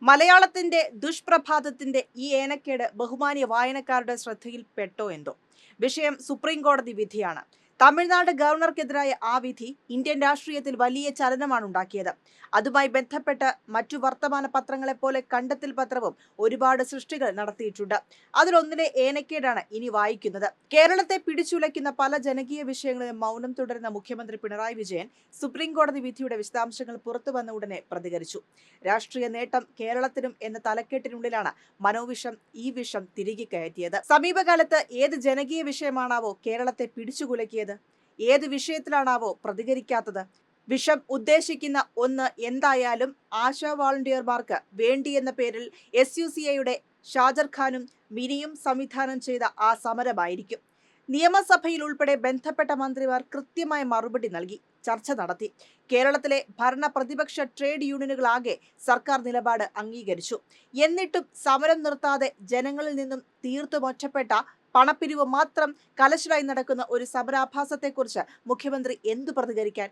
മലയാളത്തിന്റെ ദുഷ്പ്രഭാതത്തിന്റെ ഈ ഏനക്കേട് ബഹുമാന്യ വായനക്കാരുടെ ശ്രദ്ധയിൽപ്പെട്ടോ എന്തോ. വിഷയം സുപ്രീം കോടതി വിധിയാണ്. തമിഴ്നാട് ഗവർണർക്കെതിരായ ആ വിധി ഇന്ത്യൻ രാഷ്ട്രീയത്തിൽ വലിയ ചലനമാണ് ഉണ്ടാക്കിയത്. അതുമായി ബന്ധപ്പെട്ട് മറ്റു വർത്തമാന പത്രങ്ങളെപ്പോലെ കണ്ടെത്തൽ പത്രവും ഒരുപാട് സൃഷ്ടികൾ നടത്തിയിട്ടുണ്ട്. അതിലൊന്നിലെ ഏനക്കേടാണ് ഇനി വായിക്കുന്നത്. കേരളത്തെ പിടിച്ചുലയ്ക്കുന്ന പല ജനകീയ വിഷയങ്ങളിലും മൗനം തുടരുന്ന മുഖ്യമന്ത്രി പിണറായി വിജയൻ സുപ്രീം കോടതി വിധിയുടെ വിശദാംശങ്ങൾ പുറത്തു വന്ന ഉടനെ പ്രതികരിച്ചു. രാഷ്ട്രീയ നേട്ടം കേരളത്തിനും എന്ന തലക്കെട്ടിനുള്ളിലാണ് മനോവിഷം ഈ വിഷം തിരികെ കയറ്റിയത്. സമീപകാലത്ത് ഏത് ജനകീയ വിഷയമാണാവോ കേരളത്തെ പിടിച്ചുകുലക്കിയത്? ഏത് വിഷയത്തിലാണാവോ പ്രതികരിക്കാത്തത്? വിഷം ഉദ്ദേശിക്കുന്ന ഒന്ന് എന്തായാലും ആശാ വോളണ്ടിയർമാർക്ക് വേണ്ടിയെന്ന പേരിൽ SUCIയുടെ ഷാജർ ഖാനും മിനിയും സംവിധാനം ചെയ്ത ആ സമരമായിരിക്കും. നിയമസഭയിൽ ഉൾപ്പെടെ ബന്ധപ്പെട്ട മന്ത്രിമാർ കൃത്യമായ മറുപടി നൽകി, ചർച്ച നടത്തി. കേരളത്തിലെ ഭരണ പ്രതിപക്ഷ ട്രേഡ് യൂണിയനുകളാകെ സർക്കാർ നിലപാട് അംഗീകരിച്ചു. എന്നിട്ടും സമരം നിർത്താതെ ജനങ്ങളിൽ നിന്നും തീർത്തും ഒറ്റപ്പെട്ട പണപ്പിരിവ് മാത്രം കലശലായി നടക്കുന്ന ഒരു സമരാഭാസത്തെക്കുറിച്ച് മുഖ്യമന്ത്രി എന്തു പ്രതികരിക്കാൻ?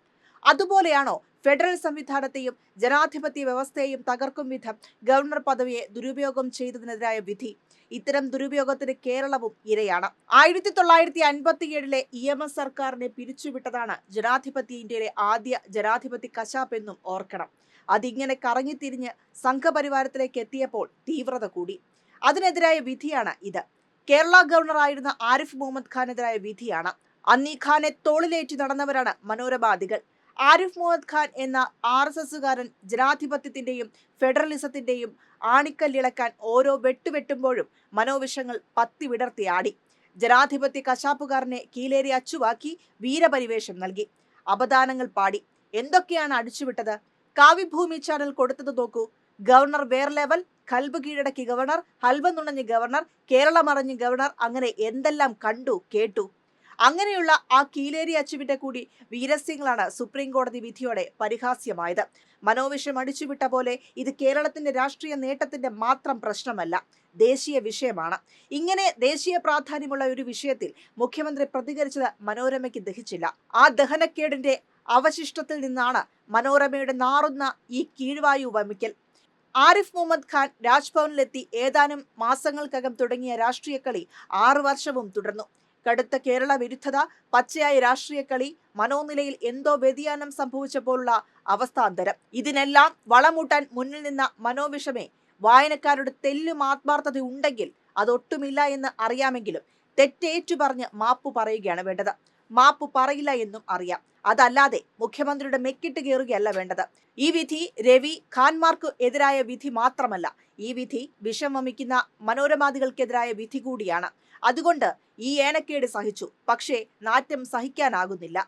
അതുപോലെയാണോ ഫെഡറൽ സംവിധാനത്തെയും ജനാധിപത്യ വ്യവസ്ഥയെയും തകർക്കും വിധം ഗവർണർ പദവിയെ ദുരുപയോഗം ചെയ്തതിനെതിരായ വിധി? ഇത്തരം ദുരുപയോഗത്തിന് കേരളവും ഇരയാണ്. 1957 EMS സർക്കാരിനെ പിരിച്ചുവിട്ടതാണ് ജനാധിപത്യ ഇന്ത്യയിലെ ആദ്യ ജനാധിപത്യ കശാപ്പ് എന്നും ഓർക്കണം. അതിങ്ങനെ കറങ്ങിത്തിരിഞ്ഞ് സംഘപരിവാരത്തിലേക്ക് എത്തിയപ്പോൾ തീവ്രത കൂടി. അതിനെതിരായ വിധിയാണ് ഇത്. കേരള ഗവർണറായിരുന്ന ആരിഫ് മുഹമ്മദ് ഖാനെതിരായ വിധിയാണ്. അന്നീ ഖാനെ തോളിലേറ്റി നടന്നവരാണ് മനോരമാദികൾ. ആരിഫ് മുഹമ്മദ് ഖാൻ എന്ന RSSകാരൻ ജനാധിപത്യത്തിന്റെയും ഫെഡറലിസത്തിന്റെയും ആണിക്കല്ലിളക്കാൻ ഓരോ വെട്ടുവെട്ടുമ്പോഴും മനോവിഷങ്ങൾ പത്തി വിടർത്തിയാടി. ജനാധിപത്യ കശാപ്പുകാരനെ കീലേരി അച്ചുവാക്കി വീരപരിവേഷം നൽകി, അപദാനങ്ങൾ പാടി. എന്തൊക്കെയാണ് അടിച്ചുവിട്ടത്? കാവ്യഭൂമി ചാനൽ കൊടുത്തത് നോക്കൂ. ഗവർണർ വേറെ ലെവൽ, കൽബ് കീഴടക്കി ഗവർണർ, ഹൽവ നുണഞ്ഞ് ഗവർണർ, കേരളം അറിഞ്ഞ് ഗവർണർ, അങ്ങനെ എന്തെല്ലാം കണ്ടു കേട്ടു. അങ്ങനെയുള്ള ആ കീലേരി അച്ചുവിന്റെ കൂടി വീരസ്യങ്ങളാണ് സുപ്രീം കോടതി വിധിയോടെ പരിഹാസ്യമായത്. മനോവിഷം അടിച്ചുവിട്ട പോലെ ഇത് കേരളത്തിന്റെ രാഷ്ട്രീയ നേട്ടത്തിന്റെ മാത്രം പ്രശ്നമല്ല, ദേശീയ വിഷയമാണ്. ഇങ്ങനെ ദേശീയ പ്രാധാന്യമുള്ള ഒരു വിഷയത്തിൽ മുഖ്യമന്ത്രി പ്രതികരിച്ചത് മനോരമയ്ക്ക് ദഹിച്ചില്ല. ആ ദഹനക്കേടിന്റെ അവശിഷ്ടത്തിൽ നിന്നാണ് മനോരമയുടെ നാറുന്ന ഈ കീഴ്വായു വമിക്കൽ. ആരിഫ് മുഹമ്മദ് ഖാൻ രാജ്ഭവനിലെത്തി ഏതാനും മാസങ്ങൾക്കകം തുടങ്ങിയ രാഷ്ട്രീയ കളി 6 വർഷവും തുടർന്നു. കടുത്ത കേരള വിരുദ്ധത, പച്ചയായ രാഷ്ട്രീയ കളി, മനോനിലയിൽ എന്തോ വ്യതിയാനം സംഭവിച്ചപ്പോഴുള്ള അവസ്ഥാന്തരം, ഇതിനെല്ലാം വളമൂട്ടാൻ മുന്നിൽ നിന്ന മനോവിഷമേ വായനക്കാരുടെ തെല്ലും ആത്മാർത്ഥത ഉണ്ടെങ്കിൽ അതൊട്ടുമില്ല എന്ന് അറിയാമെങ്കിലും തെറ്റേറ്റു പറഞ്ഞ് മാപ്പു പറയുകയാണ് വേണ്ടത്. മാപ്പു പറയില്ല എന്നും അറിയാം. അതല്ലാതെ മുഖ്യമന്ത്രിയുടെ മെക്കിട്ട് കയറുകയല്ല വേണ്ടത്. ഈ വിധി രവി ഖാൻമാർക്ക് എതിരായ വിധി മാത്രമല്ല, ഈ വിധി വിഷം വമിക്കുന്ന മനോരമാദികൾക്കെതിരായ വിധി കൂടിയാണ്. അതുകൊണ്ട് ഈ ഏനക്കേട് സഹിച്ചു, പക്ഷേ നാറ്റം സഹിക്കാനാകുന്നില്ല.